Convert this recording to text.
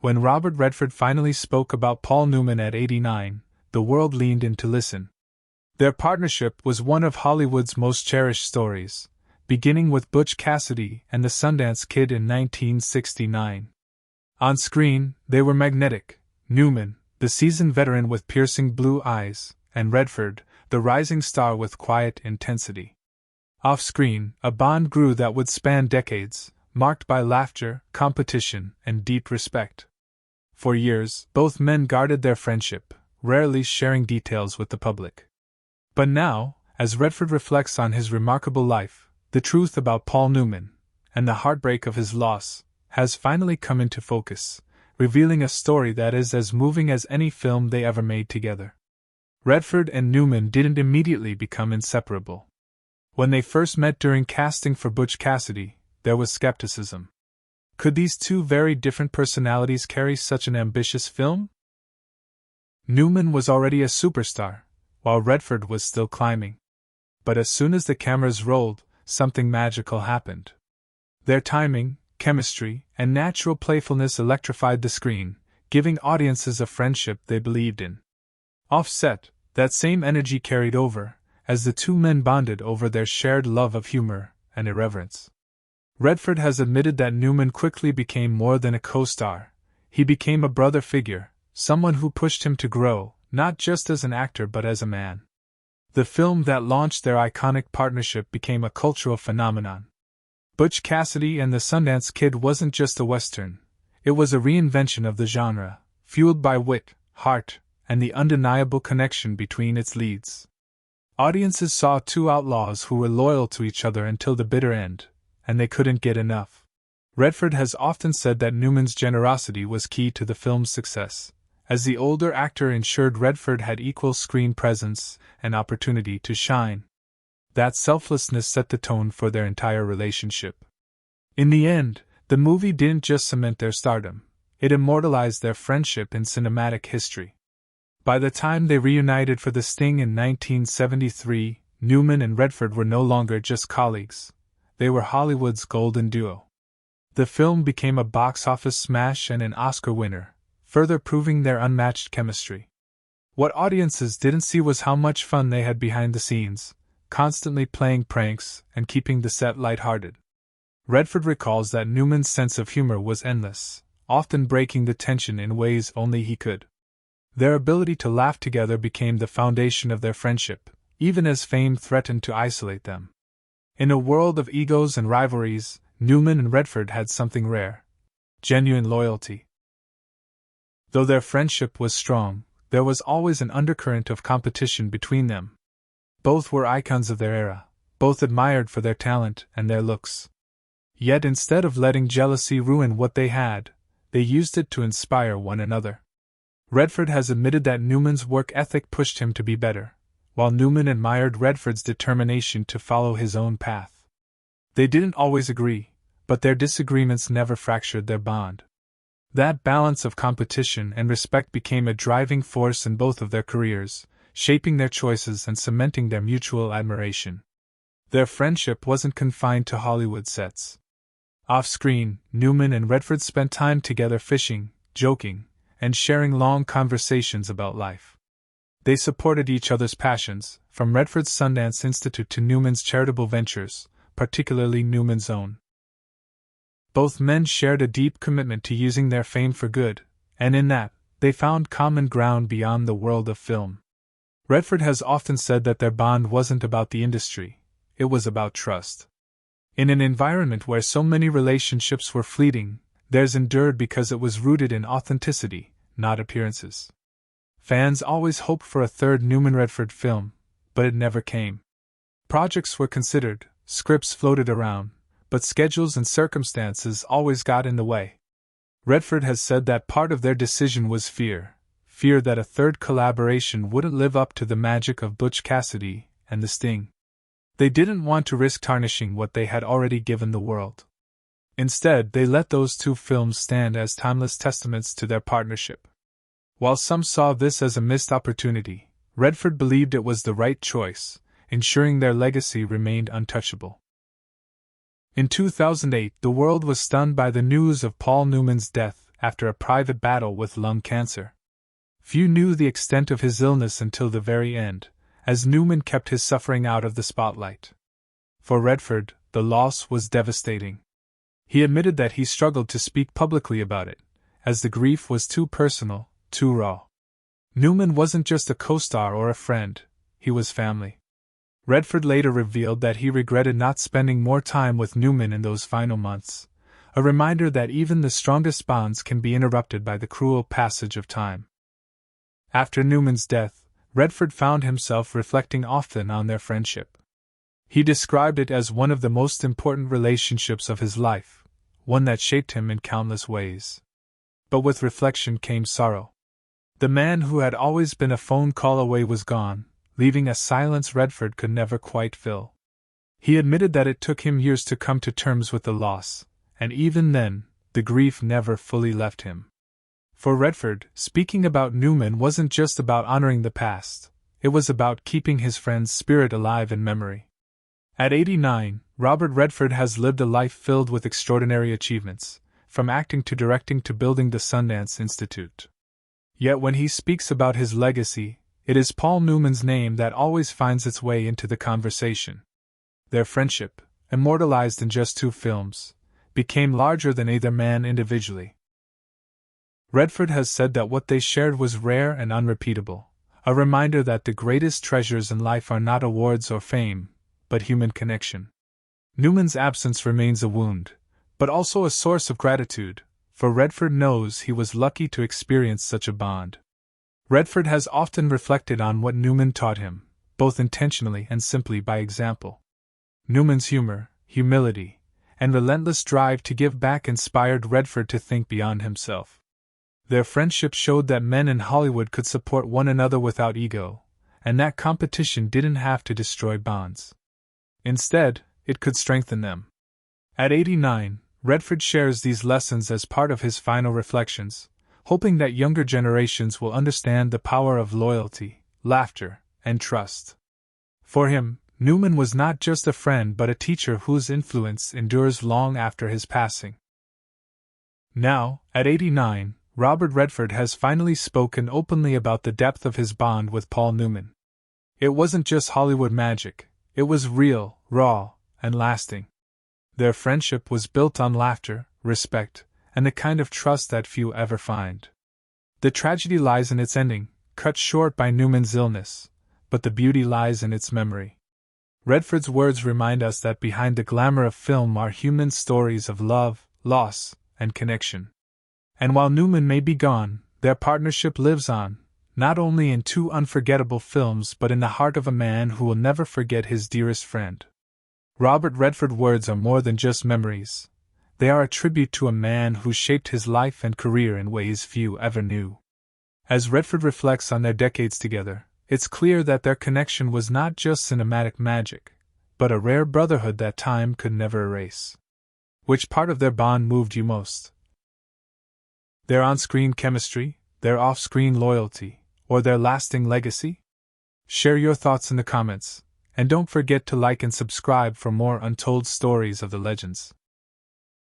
When Robert Redford finally spoke about Paul Newman at 89, the world leaned in to listen. Their partnership was one of Hollywood's most cherished stories, beginning with Butch Cassidy and the Sundance Kid in 1969. On screen, they were magnetic: Newman, the seasoned veteran with piercing blue eyes, and Redford, the rising star with quiet intensity. Off-screen, a bond grew that would span decades, marked by laughter, competition, and deep respect. For years, both men guarded their friendship, rarely sharing details with the public. But now, as Redford reflects on his remarkable life, the truth about Paul Newman, and the heartbreak of his loss, has finally come into focus, revealing a story that is as moving as any film they ever made together. Redford and Newman didn't immediately become inseparable. When they first met during casting for Butch Cassidy, there was skepticism. Could these two very different personalities carry such an ambitious film? Newman was already a superstar, while Redford was still climbing. But as soon as the cameras rolled, something magical happened. Their timing, chemistry, and natural playfulness electrified the screen, giving audiences a friendship they believed in. Off-set, that same energy carried over, as the two men bonded over their shared love of humor and irreverence. Redford has admitted that Newman quickly became more than a co-star. He became a brother figure, someone who pushed him to grow, not just as an actor but as a man. The film that launched their iconic partnership became a cultural phenomenon. Butch Cassidy and the Sundance Kid wasn't just a Western, it was a reinvention of the genre, fueled by wit, heart, and the undeniable connection between its leads. Audiences saw two outlaws who were loyal to each other until the bitter end, and they couldn't get enough. Redford has often said that Newman's generosity was key to the film's success, as the older actor ensured Redford had equal screen presence and opportunity to shine. That selflessness set the tone for their entire relationship. In the end, the movie didn't just cement their stardom, it immortalized their friendship in cinematic history. By the time they reunited for The Sting in 1973, Newman and Redford were no longer just colleagues. They were Hollywood's golden duo. The film became a box office smash and an Oscar winner, further proving their unmatched chemistry. What audiences didn't see was how much fun they had behind the scenes, constantly playing pranks and keeping the set lighthearted. Redford recalls that Newman's sense of humor was endless, often breaking the tension in ways only he could. Their ability to laugh together became the foundation of their friendship, even as fame threatened to isolate them. In a world of egos and rivalries, Newman and Redford had something rare: genuine loyalty. Though their friendship was strong, there was always an undercurrent of competition between them. Both were icons of their era, both admired for their talent and their looks. Yet instead of letting jealousy ruin what they had, they used it to inspire one another. Redford has admitted that Newman's work ethic pushed him to be better, while Newman admired Redford's determination to follow his own path. They didn't always agree, but their disagreements never fractured their bond. That balance of competition and respect became a driving force in both of their careers, shaping their choices and cementing their mutual admiration. Their friendship wasn't confined to Hollywood sets. Off-screen, Newman and Redford spent time together fishing, joking, and sharing long conversations about life. They supported each other's passions, from Redford's Sundance Institute to Newman's charitable ventures, particularly Newman's own. Both men shared a deep commitment to using their fame for good, and in that, they found common ground beyond the world of film. Redford has often said that their bond wasn't about the industry, it was about trust. In an environment where so many relationships were fleeting, theirs endured because it was rooted in authenticity, not appearances. Fans always hoped for a third Newman-Redford film, but it never came. Projects were considered, scripts floated around, but schedules and circumstances always got in the way. Redford has said that part of their decision was fear that a third collaboration wouldn't live up to the magic of Butch Cassidy and The Sting. They didn't want to risk tarnishing what they had already given the world. Instead, they let those two films stand as timeless testaments to their partnership. While some saw this as a missed opportunity, Redford believed it was the right choice, ensuring their legacy remained untouchable. In 2008, the world was stunned by the news of Paul Newman's death after a private battle with lung cancer. Few knew the extent of his illness until the very end, as Newman kept his suffering out of the spotlight. For Redford, the loss was devastating. He admitted that he struggled to speak publicly about it, as the grief was too personal, too raw. Newman wasn't just a co-star or a friend, he was family. Redford later revealed that he regretted not spending more time with Newman in those final months, a reminder that even the strongest bonds can be interrupted by the cruel passage of time. After Newman's death, Redford found himself reflecting often on their friendship. He described it as one of the most important relationships of his life, one that shaped him in countless ways. But with reflection came sorrow. The man who had always been a phone call away was gone, leaving a silence Redford could never quite fill. He admitted that it took him years to come to terms with the loss, and even then, the grief never fully left him. For Redford, speaking about Newman wasn't just about honoring the past, it was about keeping his friend's spirit alive in memory. At 89, Robert Redford has lived a life filled with extraordinary achievements, from acting to directing to building the Sundance Institute. Yet when he speaks about his legacy, it is Paul Newman's name that always finds its way into the conversation. Their friendship, immortalized in just 2 films, became larger than either man individually. Redford has said that what they shared was rare and unrepeatable, a reminder that the greatest treasures in life are not awards or fame, but human connection. Newman's absence remains a wound, but also a source of gratitude, for Redford knows he was lucky to experience such a bond. Redford has often reflected on what Newman taught him, both intentionally and simply by example. Newman's humor, humility, and relentless drive to give back inspired Redford to think beyond himself. Their friendship showed that men in Hollywood could support one another without ego, and that competition didn't have to destroy bonds. Instead, it could strengthen them. At 89, Redford shares these lessons as part of his final reflections, hoping that younger generations will understand the power of loyalty, laughter, and trust. For him, Newman was not just a friend but a teacher whose influence endures long after his passing. Now, at 89, Robert Redford has finally spoken openly about the depth of his bond with Paul Newman. It wasn't just Hollywood magic, it was real, raw, and lasting. Their friendship was built on laughter, respect, and the kind of trust that few ever find. The tragedy lies in its ending, cut short by Newman's illness, but the beauty lies in its memory. Redford's words remind us that behind the glamour of film are human stories of love, loss, and connection. And while Newman may be gone, their partnership lives on, not only in 2 unforgettable films but in the heart of a man who will never forget his dearest friend. Robert Redford's words are more than just memories. They are a tribute to a man who shaped his life and career in ways few ever knew. As Redford reflects on their decades together, it's clear that their connection was not just cinematic magic, but a rare brotherhood that time could never erase. Which part of their bond moved you most? Their on-screen chemistry, their off-screen loyalty, or their lasting legacy? Share your thoughts in the comments, and don't forget to like and subscribe for more untold stories of the legends.